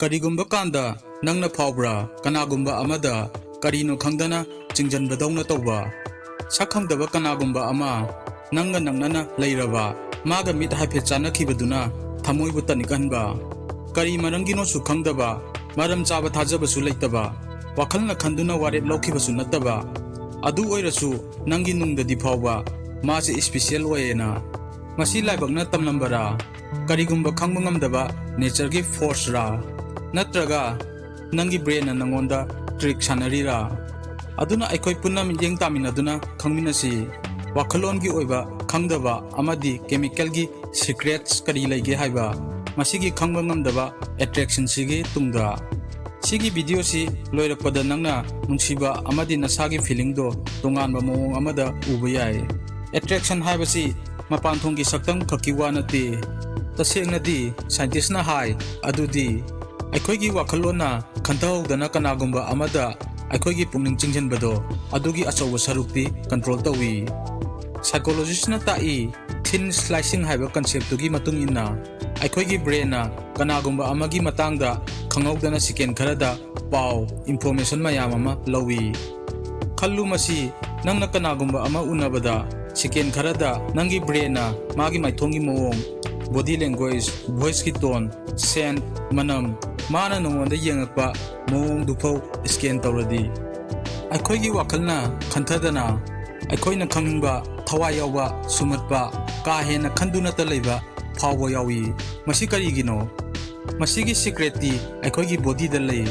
ꯀꯔꯤꯒꯨꯝꯕ ꯀꯥꯟꯗ ꯅꯪꯅ ꯐꯥꯎꯕ꯭ꯔꯥ ꯀꯅꯥꯒꯨꯝꯕ ꯑꯃꯗ ꯀꯔꯤꯅꯣ ꯈꯪꯗꯅ ꯆꯤꯡꯖꯟꯕꯗꯧꯅ ꯇꯧꯕ? ꯁꯛ ꯈꯪꯗꯕ ꯀꯅꯥꯒꯨꯝꯕ ꯑꯃ ꯅꯪꯒ ꯅꯛꯅꯅ ꯂꯩꯔꯕ ꯃꯥꯒ ꯃꯤꯠ ꯍꯥꯏꯐꯦꯠ ꯆꯥꯟꯅꯈꯤꯕꯗꯨꯅ ꯊꯃꯣꯏꯕꯨ ꯇꯅꯤꯛꯍꯟꯕ, ꯀꯔꯤ ꯃꯔꯝꯒꯤꯅꯣꯁꯨ ꯈꯪꯗꯕ, ꯃꯔꯝ ꯆꯥꯕ ꯊꯥꯖꯕꯁꯨ ꯂꯩꯇꯕ, ꯋꯥꯈꯜꯅ ꯈꯟꯗꯨꯅ ꯋꯥꯔꯦꯞ ꯂꯧꯈꯤꯕꯁꯨ ꯅꯠꯇꯕ, ꯑꯗꯨ ꯑꯣꯏꯔꯁꯨ ꯅꯪꯒꯤ ꯅꯨꯡꯗꯗꯤ ꯐꯥꯎꯕ ꯃꯥꯁꯦ ꯏꯁꯄꯤꯁꯤꯌꯦꯜ ꯑꯣꯏꯌꯦꯅ꯫ ꯃꯁꯤ ꯂꯥꯏꯕꯛꯅ ꯇꯝꯂꯝꯕꯔꯥ? ꯀꯔꯤꯒꯨꯝꯕ ꯈꯪꯕ ꯉꯝꯗꯕ ꯅꯦꯆꯔꯒꯤ ꯐꯣꯔꯁꯔꯥ? ꯅꯠꯇ꯭ꯔꯒ ꯅꯪꯒꯤ ꯕ꯭ꯔꯦꯟꯅ ꯅꯪꯉꯣꯟꯗ ꯇ꯭ꯔꯤꯛ ꯁꯥꯟꯅꯔꯤꯔꯥ? ꯑꯗꯨꯅ ꯑꯩꯈꯣꯏ ꯄꯨꯟꯅ ꯃꯤꯠꯌꯦꯡ ꯇꯥꯃꯤꯟꯅꯗꯨꯅ ꯈꯪꯃꯤꯟꯅꯁꯤ, ꯋꯥꯈꯜꯂꯣꯟꯒꯤ ꯑꯣꯏꯕ ꯈꯪꯗꯕ ꯑꯃꯗꯤ ꯀꯦꯃꯤꯀꯦꯜꯒꯤ ꯁꯤꯀ꯭ꯔꯦꯠꯁ ꯀꯔꯤ ꯂꯩꯒꯦ ꯍꯥꯏꯕ, ꯃꯁꯤꯒꯤ ꯈꯪꯕ ꯉꯝꯗꯕ ꯑꯦꯇ꯭ꯔꯦꯛꯁꯟꯁꯤꯒꯤ ꯇꯨꯡꯗ꯫ ꯁꯤꯒꯤ ꯚꯤꯗꯤꯑꯣꯁꯤ ꯂꯣꯏꯔꯛꯄꯗ ꯅꯪꯅ ꯅꯨꯡꯁꯤꯕ ꯑꯃꯗꯤ ꯅꯁꯥꯒꯤ ꯐꯤꯂꯤꯡꯗꯣ ꯇꯣꯉꯥꯟꯕ ꯃꯑꯣꯡ ꯑꯃꯗ ꯎꯕ ꯌꯥꯏ꯫ ꯑꯦꯇ꯭ꯔꯦꯛꯁꯟ ꯍꯥꯏꯕꯁꯤ ꯃꯄꯥꯟꯊꯣꯡꯒꯤ ꯁꯛꯇꯝ ꯈꯛꯀꯤ ꯋꯥ ꯅꯠꯇꯦ꯫ ꯇꯁꯦꯡꯅꯗꯤ ꯁꯥꯏꯟꯇꯤꯁꯅ ꯍꯥꯏ ꯑꯗꯨꯗꯤ ꯑꯩꯈꯣꯏꯒꯤ ꯋꯥꯈꯜꯂꯣꯟꯅ ꯈꯟꯊꯍꯧꯗꯅ ꯀꯅꯥꯒꯨꯝꯕ ꯑꯃꯗ ꯑꯩꯈꯣꯏꯒꯤ ꯄꯨꯛꯅꯤꯡ ꯆꯤꯡꯁꯤꯟꯕꯗꯣ ꯑꯗꯨꯒꯤ ꯑꯆꯧꯕ ꯁꯔꯨꯛꯇꯤ ꯀꯟꯇ꯭ꯔꯣꯜ ꯇꯧꯏ꯫ ꯁꯥꯏꯀꯣꯂꯣꯖꯤꯁꯅ ꯇꯥꯛꯏ ꯊꯤꯟ ꯁ꯭ꯂꯥꯏꯁꯤꯡ ꯍꯥꯏꯕ ꯀꯟꯁꯦꯞꯇꯨꯒꯤ ꯃꯇꯨꯡ ꯏꯟꯅ ꯑꯩꯈꯣꯏꯒꯤ ꯕ꯭ꯔꯦꯟꯅ ꯀꯅꯥꯒꯨꯝꯕ ꯑꯃꯒꯤ ꯃꯇꯥꯡꯗ ꯈꯪꯍꯧꯗꯅ ꯁꯦꯀꯦꯟ ꯈꯔꯗ ꯄꯥꯎ, ꯏꯟꯐꯣꯔꯃꯦꯁꯟ ꯃꯌꯥꯝ ꯑꯃ ꯂꯧꯏ꯫ ꯈꯜꯂꯨ ꯃꯁꯤ ꯅꯪꯅ ꯀꯅꯥꯒꯨꯝꯕ ꯑꯃ ꯎꯅꯕꯗ ꯁꯦꯀꯦꯟ ꯈꯔꯗ ꯅꯪꯒꯤ ꯕ꯭ꯔꯦꯟꯅ ꯃꯥꯒꯤ ꯃꯥꯏꯊꯣꯡꯒꯤ ꯃꯑꯣꯡ, ꯕꯣꯗꯤ ꯂꯦꯡꯒ꯭ꯋꯦꯖ, ꯚꯣꯏꯁꯀꯤ ꯇꯣꯟ, ꯁꯦꯟꯠ, ꯃꯅꯝ, ꯃꯥꯅ ꯅꯉꯣꯟꯗ ꯌꯦꯡꯉꯛꯄ ꯃꯑꯣꯡꯗꯨꯐꯥꯎ ꯁ꯭ꯀꯦꯟ ꯇꯧꯔꯗꯤ? ꯑꯩꯈꯣꯏꯒꯤ ꯋꯥꯈꯜꯅ ꯈꯟꯊꯗꯅ ꯑꯩꯈꯣꯏꯅ ꯈꯪꯅꯤꯡꯕ, ꯊꯋꯥꯏ ꯌꯥꯎꯕ, ꯁꯨꯝꯍꯠꯄ, ꯀꯥ ꯍꯦꯟꯅ ꯈꯟꯗꯨꯅꯇ ꯂꯩꯕ ꯐꯥꯎꯕ ꯌꯥꯎꯏ꯫ ꯃꯁꯤ ꯀꯔꯤꯒꯤꯅꯣ? ꯃꯁꯤꯒꯤ ꯁꯤꯀ꯭ꯔꯦꯠꯇꯤ ꯑꯩꯈꯣꯏꯒꯤ ꯕꯣꯗꯤꯗ ꯂꯩ꯫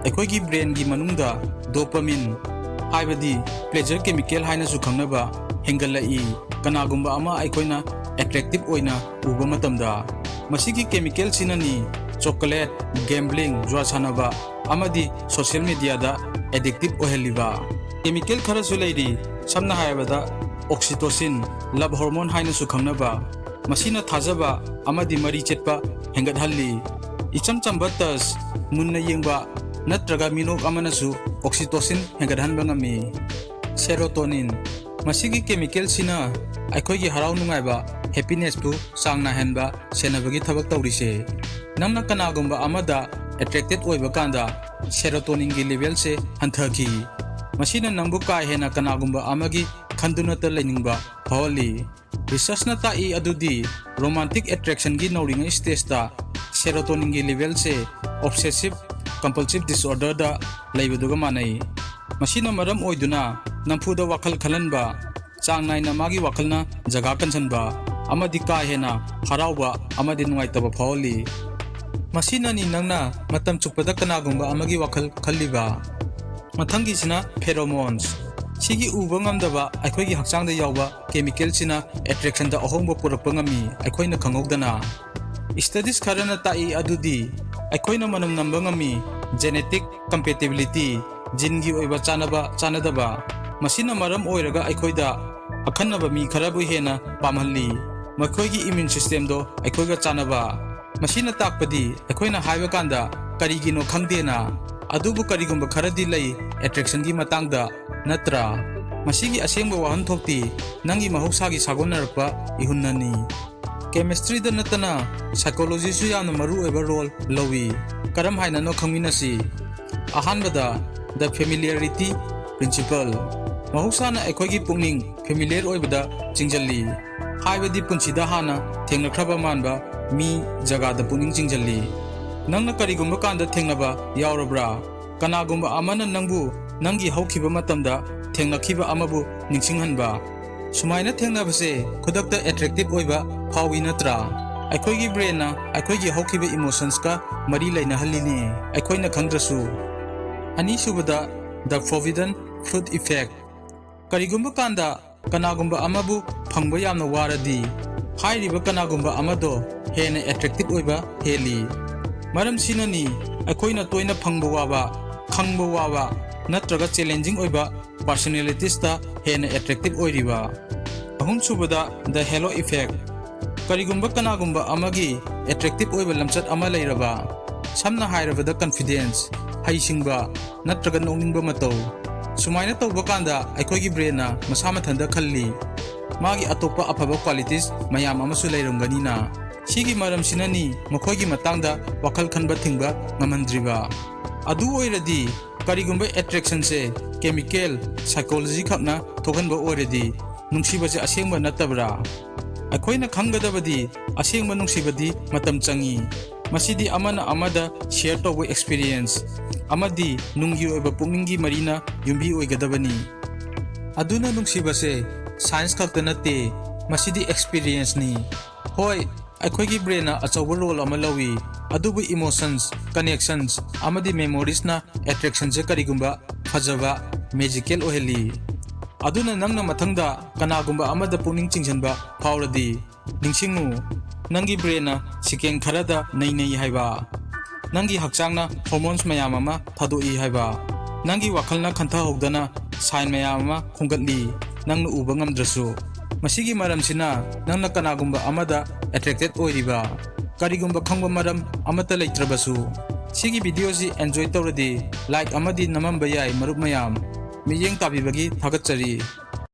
ꯑꯩꯈꯣꯏꯒꯤ ꯕ꯭ꯔꯦꯟꯒꯤ ꯃꯅꯨꯡꯗ ꯗꯣꯄꯥꯃꯤꯟ ꯍꯥꯏꯕꯗꯤ ꯄ꯭ꯂꯦꯖꯔ ꯀꯦꯃꯤꯀꯦꯜ ꯍꯥꯏꯅꯁꯨ ꯈꯪꯅꯕ ꯍꯦꯟꯒꯠꯂꯛꯏ ꯀꯅꯥꯒꯨꯝꯕ ꯑꯃ ꯑꯩꯈꯣꯏꯅ ꯑꯦꯇ꯭ꯔꯦꯛꯇꯤꯚ ꯑꯣꯏꯅ ꯎꯕ ꯃꯇꯝꯗ꯫ ꯃꯁꯤꯒꯤ ꯀꯦꯃꯤꯀꯦꯜꯁꯤꯅꯅꯤ ꯆꯣꯀꯣꯂꯦꯠ, ꯒꯦꯝꯕ꯭ꯂꯤꯡ, ꯖꯨꯋꯥ ꯁꯥꯟꯅꯕ ꯑꯃꯗꯤ ꯁꯣꯁꯤꯌꯦꯜ ꯃꯤꯗꯤꯌꯥꯗ ꯑꯦꯗꯤꯛꯇꯤꯚ ꯑꯣꯏꯍꯜꯂꯤꯕ꯫ ꯀꯦꯃꯤꯀꯦꯜ ꯈꯔꯁꯨ ꯂꯩꯔꯤ, ꯁꯝꯅ ꯍꯥꯏꯔꯕꯗ ꯑꯣꯛꯁꯤꯇꯣꯁꯤꯟ, ꯂꯚ ꯍꯣꯔꯃꯣꯟ ꯍꯥꯏꯅꯁꯨ ꯈꯪꯅꯕ, ꯃꯁꯤꯅ ꯊꯥꯖꯕ ꯑꯃꯗꯤ ꯃꯔꯤ ꯆꯦꯠꯄ ꯍꯦꯟꯒꯠꯍꯜꯂꯤ꯫ ꯏꯆꯝ ꯆꯝꯕ ꯇꯆ, ꯃꯨꯟꯅ ꯌꯦꯡꯕ ꯅꯠꯇ꯭ꯔꯒ ꯃꯤꯅꯣꯛ ꯑꯃꯅꯁꯨ ꯑꯣꯛꯁꯤꯇꯣꯁꯤꯟ ꯍꯦꯟꯒꯠꯍꯟꯕ ꯉꯝꯃꯤ꯫ ꯁꯦꯔꯣꯇꯣꯅꯤꯟ, ꯃꯁꯤꯒꯤ ꯀꯦꯃꯤꯀꯦꯜꯁꯤꯅ ꯑꯩꯈꯣꯏꯒꯤ ꯍꯔꯥꯎ ꯅꯨꯡꯉꯥꯏꯕ, ꯍꯦꯄꯤꯅꯦꯁꯄꯨ ꯆꯥꯡ ꯅꯥꯏꯍꯟꯕ, ꯁꯦꯟꯅꯕꯒꯤ ꯊꯕꯛ ꯇꯧꯔꯤꯁꯦ꯫ ꯅꯪꯅ ꯀꯅꯥꯒꯨꯝꯕ ꯑꯃꯗ ꯑꯦꯇ꯭ꯔꯦꯛꯇꯦꯗ ꯑꯣꯏꯕ ꯀꯥꯟꯗ ꯁꯦꯔꯣꯇꯣꯅꯤꯟꯒꯤ ꯂꯦꯚꯦꯜꯁꯦ ꯍꯟꯊꯈꯤ꯫ ꯃꯁꯤꯅ ꯅꯪꯕꯨ ꯀꯥ ꯍꯦꯟꯅ ꯀꯅꯥꯒꯨꯝꯕ ꯑꯃꯒꯤ ꯈꯟꯗꯨꯅꯇ ꯂꯩꯅꯤꯡꯕ ꯐꯥꯎꯍꯜꯂꯤ꯫ ꯔꯤꯁꯔꯆꯅ ꯇꯥꯛꯏ ꯑꯗꯨꯗꯤ ꯔꯣꯃꯥꯟꯇꯤꯛ ꯑꯦꯇ꯭ꯔꯦꯛꯁꯟꯒꯤ ꯅꯧꯔꯤꯉꯩ ꯁ꯭ꯇꯦꯖꯇ ꯁꯦꯔꯣꯇꯣꯅꯤꯟꯒꯤ ꯂꯦꯚꯦꯜꯁꯦ ꯑꯣꯕꯁꯦꯁꯤꯚ ꯀꯝꯄꯜꯁꯤꯚ ꯗꯤꯁꯑꯣꯔꯗꯔꯗ ꯂꯩꯕꯗꯨꯒ ꯃꯥꯟꯅꯩ꯫ ꯃꯁꯤꯅ ꯃꯔꯝ ꯑꯣꯏꯗꯨꯅ ꯅꯝꯐꯨꯗ ꯋꯥꯈꯜ ꯈꯜꯍꯟꯕ, ꯆꯥꯡ ꯅꯥꯏꯅ ꯃꯥꯒꯤ ꯋꯥꯈꯜꯅ ꯖꯒꯥ ꯀꯟꯁꯤꯟꯕ, ꯑꯃꯗꯤ ꯀꯥ ꯍꯦꯟꯅ ꯍꯔꯥꯎꯕ ꯑꯃꯗꯤ ꯅꯨꯡꯉꯥꯏꯇꯕ ꯐꯥꯎꯍꯜꯂꯤ꯫ ꯃꯁꯤꯅꯅꯤ ꯅꯪꯅ ꯃꯇꯝ ꯆꯨꯞꯄꯗ ꯀꯅꯥꯒꯨꯝꯕ ꯑꯃꯒꯤ ꯋꯥꯈꯜ ꯈꯜꯂꯤꯕ꯫ ꯃꯊꯪꯒꯤꯁꯤꯅ ꯐꯦꯔꯣꯃꯣꯟꯁ꯫ ꯁꯤꯒꯤ ꯎꯕ ꯉꯝꯗꯕ ꯑꯩꯈꯣꯏꯒꯤ ꯍꯛꯆꯥꯡꯗ ꯌꯥꯎꯕ ꯀꯦꯃꯤꯀꯦꯜꯁꯤꯅ ꯑꯦꯇ꯭ꯔꯦꯛꯁꯟꯗ ꯑꯍꯣꯡꯕ ꯄꯨꯔꯛꯄ ꯉꯝꯃꯤ ꯑꯩꯈꯣꯏꯅ ꯈꯪꯍꯧꯗꯅ꯫ ꯁ꯭ꯇꯗꯤꯁ ꯈꯔꯅ ꯇꯥꯛꯏ ꯑꯗꯨꯗꯤ ꯑꯩꯈꯣꯏꯅ ꯃꯅꯝ ꯅꯝꯕ ꯉꯝꯃꯤ꯫ ꯖꯦꯅꯦꯇꯤꯛ ꯀꯝꯄꯦꯇꯤꯕꯤꯂꯤꯇꯤ, ꯖꯤꯟꯒꯤ ꯑꯣꯏꯕ ꯆꯥꯅꯕ ꯆꯥꯅꯗꯕ, ꯃꯁꯤꯅ ꯃꯔꯝ ꯑꯣꯏꯔꯒ ꯑꯩꯈꯣꯏꯗ ꯑꯈꯟꯅꯕ ꯃꯤ ꯈꯔꯕꯨ ꯍꯦꯟꯅ ꯄꯥꯝꯍꯜꯂꯤ, ꯃꯈꯣꯏꯒꯤ ꯏꯝꯃ꯭ꯌꯨꯟ ꯁꯤꯁꯇꯦꯝꯗꯣ ꯑꯩꯈꯣꯏꯒ ꯆꯥꯅꯕ꯫ ꯃꯁꯤꯅ ꯇꯥꯛꯄꯗꯤ ꯑꯩꯈꯣꯏꯅ ꯍꯥꯏꯕ ꯀꯥꯟꯗ ꯀꯔꯤꯒꯤꯅꯣ ꯈꯪꯗꯦꯅ, ꯑꯗꯨꯕꯨ ꯀꯔꯤꯒꯨꯝꯕ ꯈꯔꯗꯤ ꯂꯩ ꯑꯦꯇ꯭ꯔꯦꯛꯁꯟꯒꯤ ꯃꯇꯥꯡꯗ, ꯅꯠꯇ꯭ꯔꯥ? ꯃꯁꯤꯒꯤ ꯑꯁꯦꯡꯕ ꯋꯥꯍꯟꯊꯣꯛꯇꯤ ꯅꯪꯒꯤ ꯃꯍꯧꯁꯥꯒꯤ ꯁꯥꯒꯣꯟꯅꯔꯛꯄ ꯏꯍꯨꯟꯅꯅꯤ꯫ ꯀꯦꯃꯤꯁꯇ꯭ꯔꯤꯗ ꯅꯠꯇꯅ ꯁꯥꯏꯀꯣꯂꯣꯖꯤꯁꯨ ꯌꯥꯝꯅ ꯃꯔꯨꯑꯣꯏꯕ ꯔꯣꯜ ꯂꯧꯏ꯫ ꯀꯔꯝ ꯍꯥꯏꯅꯅꯣ ꯈꯪꯃꯤꯟꯅꯁꯤ꯫ ꯑꯍꯥꯟꯕꯗ, ꯗ ꯐꯦꯃꯤꯂꯤꯌꯔꯤꯇꯤ ꯄ꯭ꯔꯤꯟꯁꯤꯄꯜ꯫ ꯃꯍꯧꯁꯥꯅ ꯑꯩꯈꯣꯏꯒꯤ ꯄꯨꯛꯅꯤꯡ ꯐꯦꯃꯤꯂꯤꯌꯔ ꯑꯣꯏꯕꯗ ꯆꯤꯡꯁꯤꯜꯂꯤ, ꯍꯥꯏꯕꯗꯤ ꯄꯨꯟꯁꯤꯗ ꯍꯥꯟꯅ ꯊꯦꯡꯅꯈ꯭ꯔꯕ ꯃꯥꯟꯕ ꯃꯤ, ꯖꯒꯥꯗ ꯄꯨꯛꯅꯤꯡ ꯆꯤꯡꯁꯤꯜꯂꯤ꯫ ꯅꯪꯅ ꯀꯔꯤꯒꯨꯝꯕ ꯀꯥꯟꯗ ꯊꯦꯡꯅꯕ ꯌꯥꯎꯔꯕ꯭ꯔꯥ? ꯀꯅꯥꯒꯨꯝꯕ ꯑꯃꯅ ꯅꯪꯕꯨ ꯅꯪꯒꯤ ꯍꯧꯈꯤꯕ ꯃꯇꯝꯗ ꯊꯦꯡꯅꯈꯤꯕ ꯑꯃꯕꯨ ꯅꯤꯡꯁꯤꯡꯍꯟꯕ꯫ ꯁꯨꯃꯥꯏꯅ ꯊꯦꯡꯅꯕꯁꯦ ꯈꯨꯗꯛꯇ ꯑꯦꯇ꯭ꯔꯦꯛꯇꯤꯚ ꯑꯣꯏꯕ ꯐꯥꯎꯏ ꯅꯠꯇ꯭ꯔꯥ? ꯑꯩꯈꯣꯏꯒꯤ ꯕ꯭ꯔꯦꯟꯅ ꯑꯩꯈꯣꯏꯒꯤ ꯍꯧꯈꯤꯕ ꯏꯃꯣꯁꯟꯁꯀ ꯃꯔꯤ ꯂꯩꯅꯍꯜꯂꯤꯅꯦ ꯑꯩꯈꯣꯏꯅ ꯈꯪꯗ꯭ꯔꯁꯨ꯫ ꯑꯅꯤꯁꯨꯕꯗ, ꯗ ꯐꯣꯔꯕꯤꯗꯟ ꯐ꯭ꯔꯨꯠ ꯏꯐꯦꯛ꯫ ꯀꯔꯤꯒꯨꯝꯕ ꯀꯥꯟꯗ ꯀꯅꯥꯒꯨꯝꯕ ꯑꯃꯕꯨ ꯐꯪꯕ ꯌꯥꯝꯅ ꯋꯥꯔꯗꯤ ꯍꯥꯏꯔꯤꯕ ꯀꯅꯥꯒꯨꯝꯕ ꯑꯃꯗꯣ ꯍꯦꯟꯅ ꯑꯦꯇ꯭ꯔꯦꯛꯇꯤꯚ ꯑꯣꯏꯕ ꯍꯦꯜꯂꯤ꯫ ꯃꯔꯝꯁꯤꯅꯅꯤ ꯑꯩꯈꯣꯏꯅ ꯇꯣꯏꯅ ꯐꯪꯕ ꯋꯥꯕ, ꯈꯪꯕ ꯋꯥꯕ ꯅꯠꯇ꯭ꯔꯒ ꯆꯦꯂꯦꯟꯖꯤꯡ ꯑꯣꯏꯕ ꯄꯔꯁꯣꯅꯦꯂꯤꯇꯤꯁꯇ ꯍꯦꯟꯅ ꯑꯦꯇ꯭ꯔꯦꯛꯇꯤꯚ ꯑꯣꯏꯔꯤꯕ꯫ ꯑꯍꯨꯝꯁꯨꯕꯗ, ꯗ ꯍꯦꯂꯣ ꯏꯐꯦꯛ꯫ ꯀꯔꯤꯒꯨꯝꯕ ꯀꯅꯥꯒꯨꯝꯕ ꯑꯃꯒꯤ ꯑꯦꯇ꯭ꯔꯦꯛꯇꯤꯚ ꯑꯣꯏꯕ ꯂꯝꯆꯠ ꯑꯃ ꯂꯩꯔꯕ, ꯁꯝꯅ ꯍꯥꯏꯔꯕꯗ ꯀꯟꯐꯤꯗꯦꯟꯁ, ꯍꯩꯁꯤꯡꯕ ꯅꯠꯇ꯭ꯔꯒ ꯅꯣꯛꯅꯤꯡꯕ ꯃꯇꯧ, ꯁꯨꯃꯥꯏꯅ ꯇꯧꯕ ꯀꯥꯟꯗ ꯑꯩꯈꯣꯏꯒꯤ ꯕ꯭ꯔꯦꯟꯅ ꯃꯁꯥ ꯃꯊꯟꯇ ꯈꯜꯂꯤ ꯃꯥꯒꯤ ꯑꯇꯣꯞꯄ ꯑꯐꯕ ꯀ꯭ꯋꯥꯂꯤꯇꯤꯁ ꯃꯌꯥꯝ ꯑꯃꯁꯨ ꯂꯩꯔꯝꯒꯅꯤꯅ꯫ Sigi maramsinani makhoigi matangda wakhal khanba thingba ngamandriba. Adu oiradi karigumba attraction se chemical psychology khakna thoganba oiradi nungsiba se asengba natabra. Akhoina khanggadabadi asengba nungsibadi matam changi. Masidi amana amada share tawba experience amadi nunggi oiba pukninggi marina yumbi oigadabani. Aduna nungsiba se science khakta nate masidi experience ni. Hoi अखोगी brain अचौब role अमा लवी अदुबु emotions connections अमदी memories ना attraction से करिगुंबा फजबा magical ओहेली अदुना नंगना मथंगदा कनागुंबा अमदा पुनिंग चिंगजनबा फावरदी निंगसिंगु नंगी ब्रेन सिकेंग खरदा नै नै हाइबा नंगी हक्चांगना हार्मोन्स मयाम अमा थादोई हाइबा नंगी वाखलना खंथा होगदना साइन मयाम अमा खुंगतली नंगनु उबा ngamdrasu masigi maram sina nangna kanagumba amada attracted oiriba karigumba khangba maram amata leitrabasu sigi video si enjoy tawradi like amadi namamba yai marup mayam miyeng tabibagi thagatchari